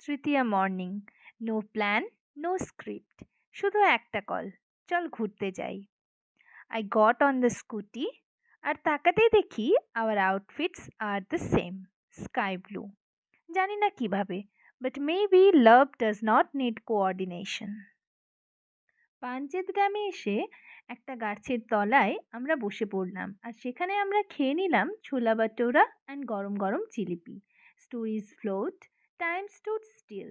তৃতীয়া morning, no plan, no script, শুধু একটা call, চল ঘুরতে যাই। I got on the scooty, আর তাকাতেই দেখি আওয়ার আউটফিটস আর দ্য সেম, স্কাই ব্লু। জানি না কিভাবে, but maybe love does not need coordination. Panchet গ্রামে এসে একটা গাছের তলায় আমরা বসে পড়লাম, আর সেখানে আমরা খেয়ে নিলাম ছোলা বাটোরা অ্যান্ড গরম গরম jalebi. Stories float, time stood still.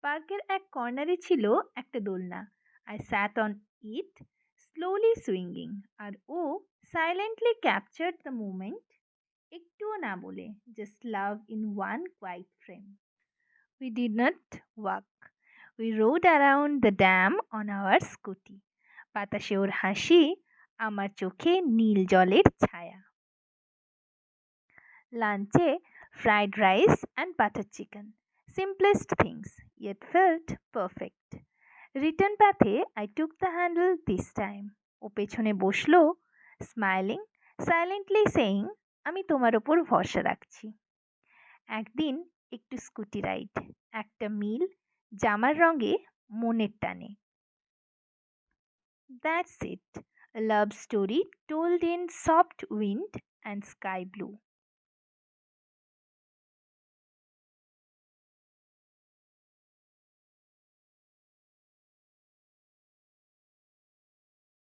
পার্কের এক কর্নারে ছিল একটা দোলনা। I sat on it, slowly swinging, আর ও সাইলেন্টলি ক্যাপচার্ড দ্য মুমেন্ট, একটুও না বলে, just love in one quiet frame. We did not walk. We rode around the dam on our scooty. বাতাসে ওর হাসি, আমার চোখে নীল জলের ছায়া। লাঞ্চে fried rice and butter chicken, simplest things yet felt perfect. Return পাথে I took the handle this time. ও পেছনে বসলো, স্মাইলিং, সাইলেন্টলি সেইং, আমি তোমার ওপর ভরসা রাখছি। একদিন একটু স্কুটি রাইড, একটা মিল, জামার রঙে মনের টানে। That's it, a love story told in soft wind and sky blue.